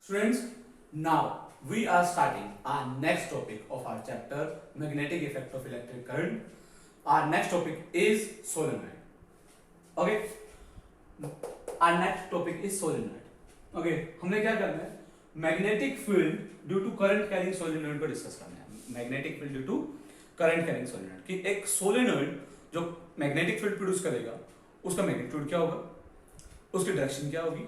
Students, now we are starting our next topic of our chapter, magnetic effect of electric current. Our next topic is solenoid. Okay, our next topic is solenoid. Okay, हमने क्या करना है? Magnetic field due to current carrying solenoid को discuss करना है. Magnetic field due to current carrying solenoid कि एक solenoid जो मैग्नेटिक फील्ड प्रोड्यूस करेगा उसका मैग्नीट्यूड क्या होगा, उसकी डायरेक्शन क्या होगी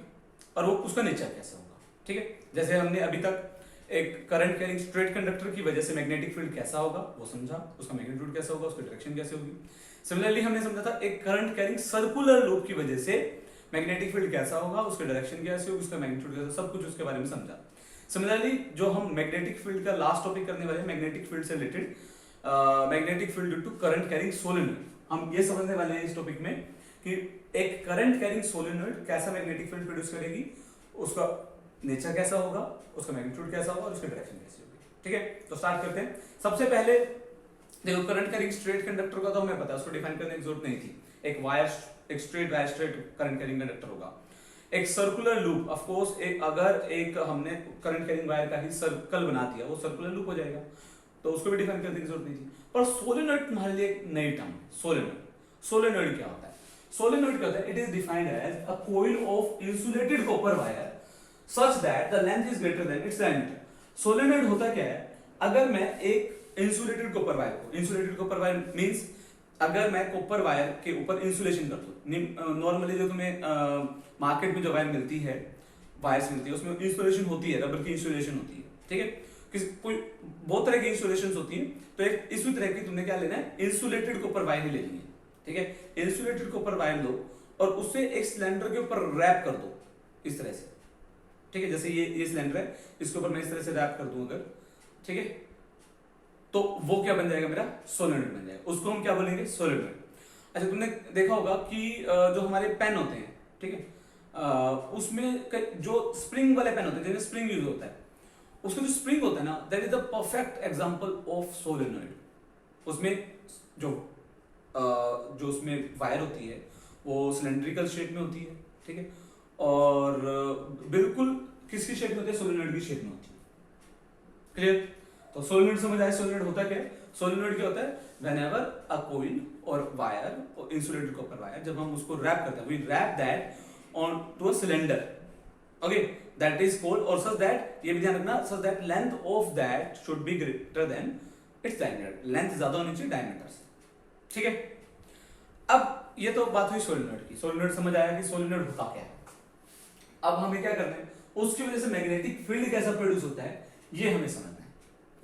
और वो उसका नेचर कैसा होगा. ठीक है, जैसे हमने अभी तक एक करंट कैरिंग स्ट्रेट कंडक्टर की वजह से मैग्नेटिक फील्ड कैसा होगा वो समझा, उसका मैग्नीट्यूड कैसा होगा, उसकी डायरेक्शन कैसे होगी. सिमिलरली हमने समझा था एक करंट कैरिंग सर्कुलर लूप की वजह से मैग्नेटिक फील्ड कैसा होगा, उसकी डायरेक्शन कैसे होगी, उसका मैग्नीट्यूड कैसा, सब कुछ उसके बारे में समझा. सिमिलरली जो हम मैग्नेटिक फील्ड का लास्ट टॉपिक करने वाले हैं मैग्नेटिक फील्ड से related, magnetic field due to current carrying solenoid, हम ये समझने वाले हैं इस टॉपिक में कि एक करंट कैरिंग सोलेनोइड कैसा मैग्नेटिक फील्ड प्रोड्यूस करेगी, उसका नेचर कैसा होगा, उसका मैग्नीट्यूड कैसा होगा और उसकी डायरेक्शन कैसी होगी. ठीक है, तो स्टार्ट करते हैं. सबसे पहले देखो करंट कैरिंग स्ट्रेट कंडक्टर का तो हमें पता है, उसको डिफाइन करने की जरूरत नहीं थी. एक वायर, एक straight wire, straight current carrying conductor होगा. एक सर्कुलर लूप, ऑफ कोर्स अगर एक हमने करंट कैरिंग वायर का ही सर्कल बना दिया वो सर्कुलर लूप हो जाएगा, तो उसको भी डिफाइन करने की जरूरत नहीं थी. पर सोलेनोइड तुम्हारे लिए एक नई टर्म है. सोलेनोइड क्या होता है? सोलेनोइड क्या होता है? It is defined as a coil of insulated copper wire such that the length is greater than its diameter. Solenoid होता क्या है? अगर मैं एक इंसुलेटेड कॉपर वायर को, इंसुलेटेड कॉपर वायर मींस अगर मैं कॉपर वायर के ऊपर इंसुलेशन कर दूं, नॉर्मली जो तुम्हें मार्केट में जो वायर मिलती है, वायर्स मिलती है, उसमें इंसुलेशन होती है, रबर की इंसुलेशन होती है. ठीक है, कोई बहुत तरह की इंसुलेशन होती है, तो एक इसी तरह की तुमने क्या लेना है, इंसुलेटेड कॉपर वायर ही लेनी है. ठीक है, इंसुलेटेड कॉपर वायर लो और उससे एक सिलेंडर के ऊपर रैप कर दो इस तरह से. ठीक है, जैसे ये सिलेंडर है, इसके ऊपर मैं इस तरह से रैप कर दूं अगर, ठीक है, तो वो क्या बन जाएगा, मेरा सोलेनोइड बन जाएगा. उसको हम क्या बोलेंगे, सोलेनोइड. अच्छा, तुमने देखा होगा कि जो हमारे पेन होते हैं, ठीक है, उसमें जो स्प्रिंग वाले पेन होते हैं जिनमें स्प्रिंग यूज होता है, उसका जो स्प्रिंग होता है ना, that is the perfect example of solenoid. उसमें जो उसमें वायर होती है वो सिलेंड्रिकल शेप में होती है. ठीक है, और बिल्कुल किसकी शेप में होती है, सोलेनोइड की शेप में होती है. क्लियर? तो सोलेनोइड समझ आए. सोलेनोइड होता क्या है? सोलेनोइड क्या होता है? Whenever a coil or wire or insulated copper wire, जब हम उसको रैप करते हैं, we wrap that onto a cylinder. Okay, that is called, और सच दैट, ये भी ध्यान रखना, such that length of that should be greater than its diameter. Length ज्यादा होनी चाहिए डायमीटर से. ठीक है, अब ये तो बात हुई सोलेनोइड की. सोलेनोइड समझ आया कि सोलेनोइड होता क्या है. अब हमें क्या करना है, उसकी वजह से मैग्नेटिक फील्ड कैसा प्रोड्यूस होता है ये हमें समझना है.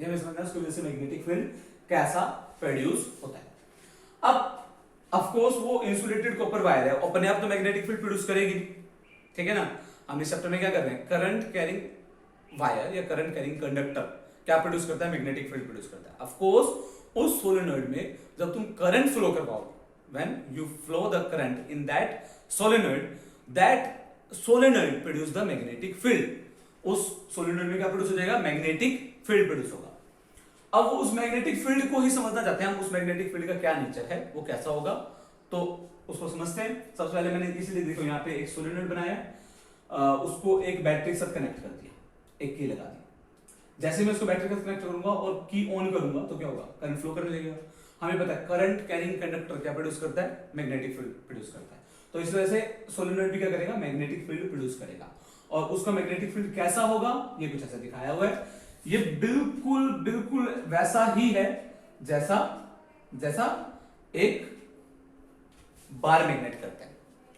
ये हमें समझना है उसकी वजह से मैग्नेटिक फील्ड कैसा प्रोड्यूस होता है. अब ऑफ कोर्स वो इंसुलेटेड कॉपर वायर है, अपने आप तो मैग्नेटिक फील्ड प्रोड्यूस करेगी. ठीक है ना. हम इस चैप्टर में क्या कर रहे हैं, करंट कैरिंग वायर या करंट कैरिंग कंडक्टर क्या प्रोड्यूस करता है, मैग्नेटिक फील्ड प्रोड्यूस करता है. ऑफ कोर्स उस सोलेनोइड में जब तुम करंट फ्लो करवाओ, when you flow the current in that solenoid, that solenoid produce the magnetic field. उस सोलेनोइड में क्या प्रोड्यूस हो जाएगा, मैग्नेटिक फील्ड प्रोड्यूस होगा. अब वो उस मैग्नेटिक फील्ड को ही समझना चाहते हैं हम, उस मैग्नेटिक फील्ड का क्या नेचर है, वो कैसा होगा, तो उसको समझते हैं. सबसे पहले मैंने इसलिए देखो यहाँ पे एक सोलेनोइड बनाया, उसको एक बैटरी के साथ कनेक्ट कर दिया, एक की लगा दी. जैसे मैं उसको बैटरी के साथ कनेक्ट करूंगा और की ऑन करूंगा तो क्या होगा, करंट फ्लो करने लगेगा. हमें पता है करंट कैरिंग कंडक्टर क्या प्रोड्यूस करता है, मैग्नेटिक फील्ड प्रोड्यूस करता है. तो इस वजह से सोलेनोइड भी क्या करेगा, मैग्नेटिक फील्ड प्रोड्यूस करेगा. और उसका मैग्नेटिक फील्ड कैसा होगा, ये कुछ ऐसा दिखाया हुआ है. ये बिल्कुल बिल्कुल वैसा ही है जैसा जैसा एक बार मैग्नेट करता है.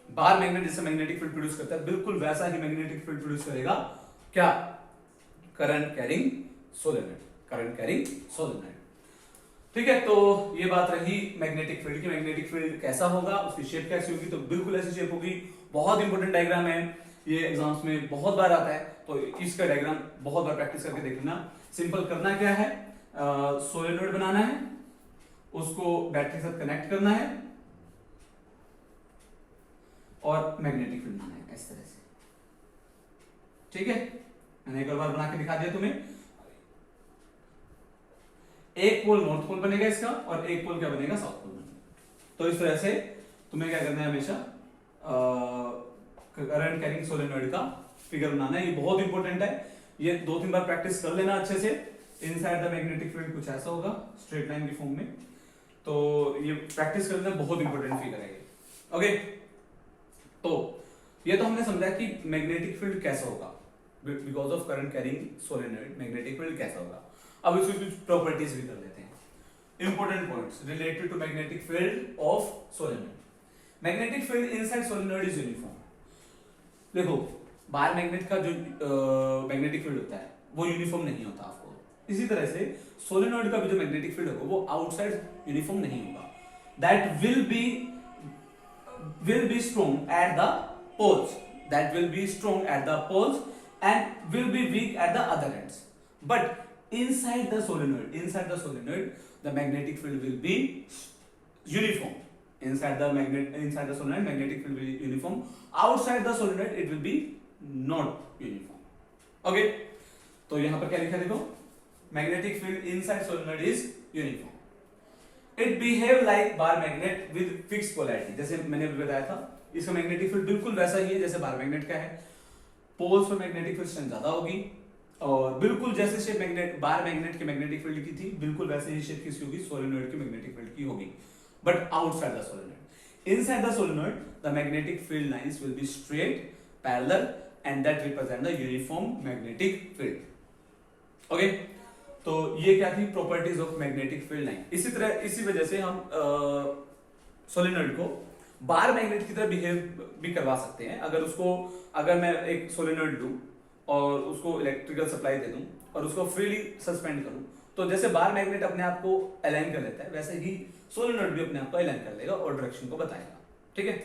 बार मैग्नेट जैसे मैग्नेटिक फील्ड प्रोड्यूस करता है, बिल्कुल वैसा ही मैग्नेटिक फील्ड प्रोड्यूस करेगा क्या, current carrying solenoid. Current carrying solenoid. ठीक है, तो ये बात रही मैग्नेटिक फील्ड की. मैग्नेटिक फील्ड कैसा होगा, उसकी शेप कैसी होगी, तो बिल्कुल ऐसी शेप होगी. बहुत इंपॉर्टेंट डायग्राम है ये, एग्जाम्स में बहुत बार आता है, तो इसका डायग्राम बहुत बार प्रैक्टिस करके देख लेना. सिंपल करना क्या है, सोलेनोइड बनाना है, उसको बैटरी के साथ कनेक्ट करना है और मैग्नेटिक फील्ड बनाना है इस तरह से. ठीक है, मैंने एक बार बना के दिखा दिया तुम्हें. एक पोल नॉर्थ पोल बनेगा इसका और एक पोल क्या बनेगा, साउथ पोल बनेगा. तो इस तरह से तुम्हें क्या करना है, हमेशा करंट कैरिंग सोलेनोइड का फिगर बनाना है, ये बहुत इंपॉर्टेंट है, ये 2-3 बार प्रैक्टिस कर लेना अच्छे से। इनसाइड द मैग्नेटिक फील्ड कुछ ऐसा होगा स्ट्रेट लाइन की फॉर्म में, तो ये प्रैक्टिस कर लेना, बहुत इंपॉर्टेंट फिगर है ये। ओके, तो ये तो हमने समझा कि मैग्नेटिक फील्ड कैसा होगा, because of current carrying solenoid magnetic field कैसा होगा। अब इसकी कुछ प्रॉपर्टीज भी कर लेते हैं। Important points related to magnetic field of solenoid. Magnetic field inside solenoid is uniform. देखो बाहर मैग्नेट का जो मैग्नेटिक फील्ड होता है वो यूनिफॉर्म नहीं होता आपको, इसी तरह से सोलेनॉइड का भी जो मैग्नेटिक फील्ड होगा वो आउटसाइड यूनिफॉर्म नहीं होगा। That will be strong at the poles, that will be strong at the poles and will be weak at the other ends. But inside the solenoid the magnetic field will be uniform. Inside the solenoid magnetic field will be uniform. Outside the solenoid it will be not uniform. Okay, तो यहां पर क्या लिखा देखो, magnetic field inside solenoid is uniform. It behave like bar magnet with fixed polarity. जैसे मैंने अभी बताया था, इसका मैग्नेटिक फील्ड बिल्कुल वैसा ही है जैसे बार मैग्नेट का है। पोल्स पर मैग्नेटिक फील्ड स्ट्रेंथ ज्यादा होगी, और बिल्कुल जैसे शेप मैग्नेट बार मैग्नेट के मैग्नेटिक फील्ड की थी, बिल्कुल वैसे ही शेप किसकी होगी, सोलेनॉइड की मैग्नेटिक फील्ड की होगी, but outside the solenoid. Inside the solenoid the magnetic field lines will be straight, parallel and that represent the uniform magnetic field. Okay, तो ये क्या थी properties of magnetic field line. इसी वजह से हम सोलेनॉइड को बार मैग्नेट की तरह बिहेव भी करवा सकते हैं। अगर मैं एक सोलेनॉइड लूं और उसको इलेक्ट्रिकल सप्लाई दे दूं और उसको फ्रीली सस्पेंड करूं, तो जैसे बार मैग्नेट अपने आप को अलाइन कर लेता है, वैसे ही सोलेनॉइड भी अपने आप को अलाइन कर लेगा और डायरेक्शन को बताएगा। ठीक है,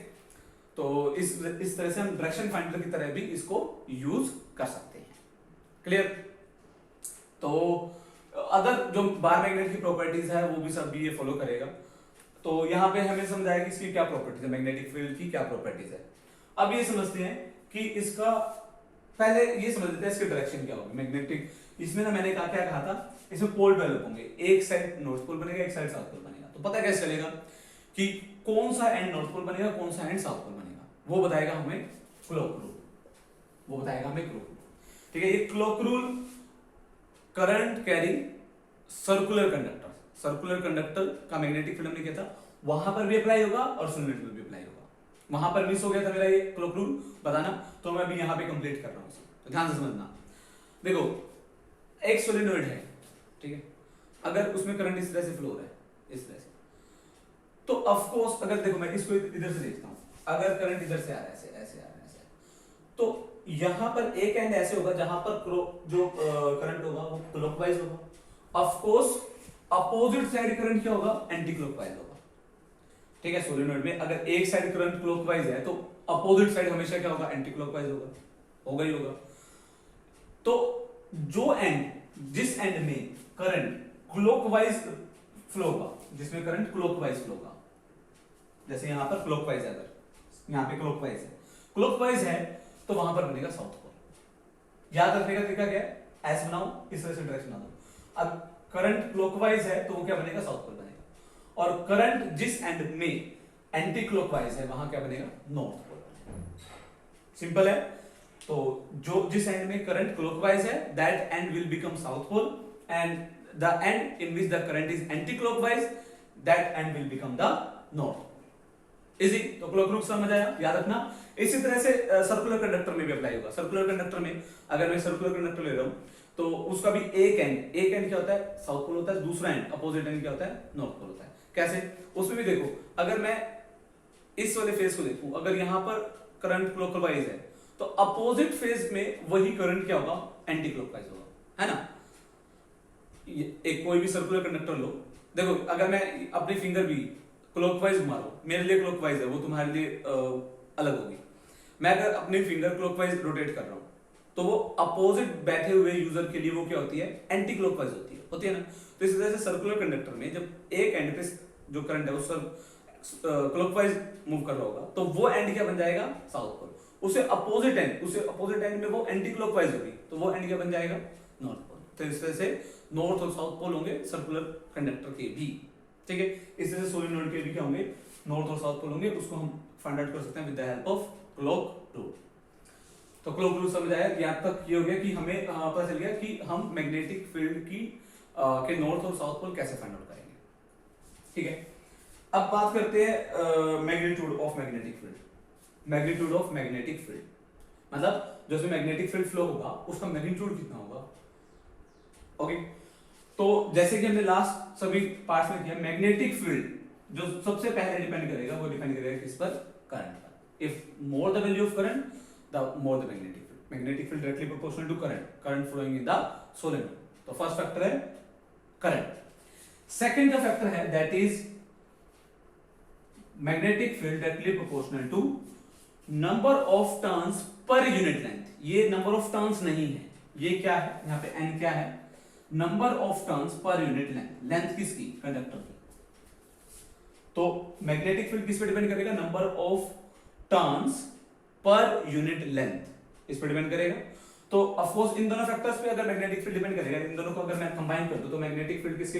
तो इस तरह से हम डायरेक्शन फाइंडर की तरह भी इसको यूज कर सकते हैं। क्लियर? तो अदर जो बार मैग्नेट की प्रॉपर्टीज है वो भी सब भी ये फॉलो करेगा। तो यहाँ पे हमें समझाया कि इसकी क्या प्रॉपर्टीज है, मैग्नेटिक फील्ड की क्या प्रॉपर्टीज है। अब ये समझते हैं कि इसका, पहले ये समझ लेते हैं इसके डायरेक्शन क्या होगी मैग्नेटिक। इसमें ना मैंने क्या कहा था, इसमें पोल डेवलप होंगे, एक साइड नॉर्थ पोल बनेगा, एक साइड साउथ पोल बनेगा। तो पता कैसे चलेगा कि कौन सा एंड नॉर्थ पोल बनेगा, कौन सा एंड साउथ पोल बनेगा, वो बताएगा हमें क्लॉक रूल, वो बताएगा हमें क्लॉक रूल। ठीक है, ये clock rule current carrying circular conductor का मैग्नेटिक फील्ड हमने किया था, वहां पर भी अप्लाई होगा और सोलेनॉइड में भी अप्लाई होगा। वहां पर मिस हो गया था मेरा ये क्लॉक रूल बताना, तो मैं अभी यहां पे कंप्लीट कर रहा हूं, तो ध्यान से समझना। देखो एक सोलेनॉइड है, ठीक है, अगर उसमें करंट इस तरह से फ्लो हो रहा है, इस तरह से, तो ऑफ कोर्स अगर देखो मैं इसको इधर से देखता हूं, अगर करंट इधर से आ रहा है, ऐसे आ रहा है, ऐसे, तो यहां पर एक एंड ऐसे होगा जहां पर जो करंट होगा वो क्लॉकवाइज होगा। Of course opposite side current क्या होगा, एंटी क्लॉकवाइज होगा। ठीक है, सोलेनॉइड में अगर एक साइड करंट क्लॉकवाइज है तो अपोजिट साइड हमेशा क्या होगा, एंटी क्लॉकवाइज होगा ही होगा। तो जो एंड, जिस एंड में करंट क्लॉकवाइज फ्लो होगा, जिसमें करंट क्लॉकवाइज फ्लो होगा, जैसे यहां पर क्लॉकवाइज है, अगर यहां पे क्लॉकवाइज है तो वहां पर बनेगा साउथ पोल। याद रखने का तरीका क्या है, ऐसे बनाओ, इस तरह से डायरेक्शन बना दो। अब करंट क्लॉकवाइज है तो वो क्या बनेगा, साउथ पोल बनेगा, और करंट जिस एंड में एंटी क्लॉकवाइज है वहां क्या बनेगा, नॉर्थ पोल बनेगा। सिंपल है। तो जो जिस एंड में करंट क्लॉकवाइज है that end will become south pole, and the end in which the current is anti clockwise that end will become the north. Easy, तो क्लॉक रूल समझ आया, याद रखना। इसी तरह से सर्कुलर कंडक्टर में भी अप्लाई होगा। सर्कुलर कंडक्टर में अगर मैं सर्कुलर कंडक्टर ले रहा हूं तो उसका भी एक एंड क्या होता है, साउथ पोल होता है, दूसरा एंड अपोजिट एंड क्या होता है, नॉर्थ पोल होता है। कैसे, उसमें भी देखो, अगर मैं इस वाले फेज को देखूं, अगर यहां पर करंट क्लॉकवाइज है तो अपोजिट फेज में वही करंट क्या होगा, एंटी क्लॉकवाइज होगा, है ना। एक कोई भी सर्कुलर कंडक्टर लो, देखो अगर मैं अपनी फिंगर भी क्लॉकवाइज मारो, मेरे लिए क्लॉकवाइज है, वो तुम्हारे लिए अलग होगी। मैं अगर अपनी फिंगर क्लॉकवाइज रोटेट कर रहा हूं तो वो अपोजिट बैठे हुए यूजर के लिए वो क्या होती है, एंटी क्लॉकवाइज होती है ना। तो इस तरह से सर्कुलर कंडक्टर में जब एक एंड पे जो करंट है वो सब क्लॉकवाइज मूव कर रहा होगा तो वो एंड क्या बन जाएगा, साउथ पोल। उसे अपोजिट एंड में वो एंटी क्लॉकवाइज होगी तो वो एंड क्या बन जाएगा, नॉर्थ पोल। तो इस तरह से नॉर्थ और साउथ पोल होंगे सर्कुलर कंडक्टर के भी। ठीक है, इस तरह से सोलेनॉइड के भी क्या होंगे, नॉर्थ और साउथ पोल होंगे। उसको हम फाइंड आउट कर सकते हैं with the help of clock rule. तो क्लोक रूल समझ आया, यहाँ तक ये हो गया कि हमें पता चल गया कि हम मैग्नेटिक फील्ड की के नॉर्थ और साउथ पोल कैसे फाइंड आउट करेंगे। ठीक है, अब बात करते हैं magnitude of magnetic field. Magnitude of magnetic field मतलब जो मैग्नेटिक फील्ड फ्लो होगा उसका मैग्नीट्यूड कितना होगा। ओके, तो जैसे कि हमने लास्ट सभी पार्ट्स में किया, मैग्नेटिक फील्ड जो सबसे पहले डिपेंड करेगा वो डिपेंड करेगा किस पर, करंट पर। If more the value of current the more the magnetic field. Magnetic field directly proportional to current, current flowing in the solenoid. तो फर्स्ट फैक्टर है करंट। सेकंड जो फैक्टर है that is magnetic field directly proportional to number of turns per unit length. ये number of turns नहीं है, ये क्या है, यहाँ पे एन क्या है, number of turns per unit length. Length किसकी, कंडक्टर की। तो मैग्नेटिक फील्ड किस पे डिपेंड करेगा, number of turns per unit length, इस पे डिपेंड करेगा। तो ऑफ कोर्स इन दोनों फैक्टर्स पे अगर मैग्नेटिक फील्ड डिपेंड करेगा, इन दोनों को अगर मैं कंबाइन कर दूं तो मैग्नेटिक फील्ड किसके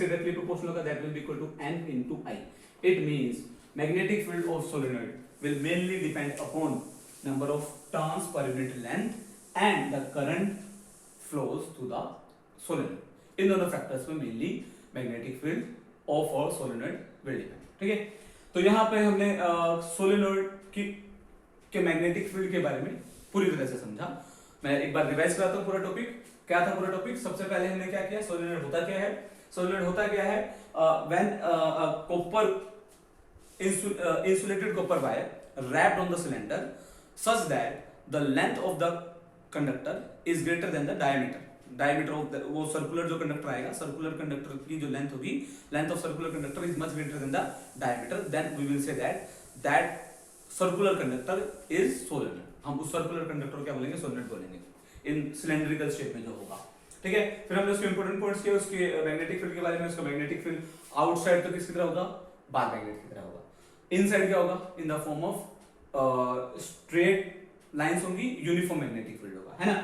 डायरेक्टली प्रोपोर्शनल होगा, that will be equal to n into I. It means magnetic field of solenoid will mainly depend upon number of turns per unit length and the current flows through the solenoid. इन दोनों factors पे mainly magnetic field of और solenoid will depend. ठीक है, तो यहाँ पे हमने solenoid के मैग्नेटिक फील्ड के बारे में पूरी तरह से समझा। मैं एक बार रिवाइज कराता हूँ पूरा टॉपिक। क्या था पूरा टॉपिक, सबसे पहले हमने क्या किया, सोलेनोइड होता क्या है। सोलेनोइड होता क्या है, when copper insulated copper wire wrapped on the cylinder such that the length of the conductor is greater than the diameter of the, वो सर्कुलर जो कंडक्टर आएगा, सर्कुलर कंडक्टर की जो लेंथ होगी, length of circular conductor is much greater than the diameter, then we will say that circular conductor is solenoid. हम उस circular conductor को क्या बोलेंगे, सोलेनोइड बोलेंगे, इन सिलेंड्रिकल शेप में जो होगा। ठीक है, फिर हमने उसके इंपॉर्टेंट पॉइंट्स किए, उसके मैग्नेटिक फील्ड के बारे में। उसका मैग्नेटिक फील्ड आउटसाइड तो किसकी तरह होगा, बार मैग्नेट की तरह होगा। इनसाइड क्या होगा, in the form of straight lines होंगी, यूनिफॉर्म मैग्नेटिक फील्ड होगा, है ना।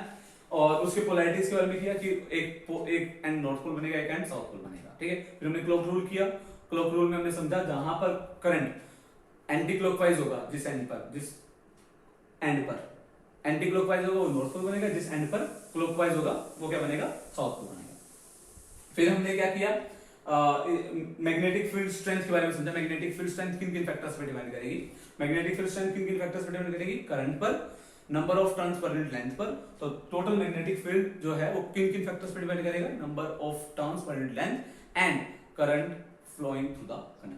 और उसके पोलैरिटीज के बारे में किया कि एक एंड नॉर्थ पोल बनेगा, एक एंड साउथ पोल बनेगा। ठीक है, फिर हमने क्लॉक रूल किया। क्लॉक रूल में हमने समझा जहां पर करंट एंटी क्लॉकवाइज होगा, जिस एंड पर एंटी क्लॉकवाइज होगा वो नॉर्थ पोल बनेगा, जिस एंड पर क्लॉकवाइज होगा वो क्या बनेगा, साउथ पोल बनेगा। फिर हमने क्या किया, मैग्नेटिक फील्ड स्ट्रेंथ के बारे में समझा। मैग्नेटिक फील्ड स्ट्रेंथ किन किन फैक्टर्स पर डिपेंड करेगी, मैग्नेटिक फील्ड स्ट्रेंथ किन किन फैक्टर्स पर डिपेंड करेगी, करंट पर, number of turns per unit length पर। तो टोटल मैग्नेटिक फील्ड जो है वो किन किन फैक्टर्स पर डिपेंड करेगा, number of turns per unit length and current flowing through the conductor.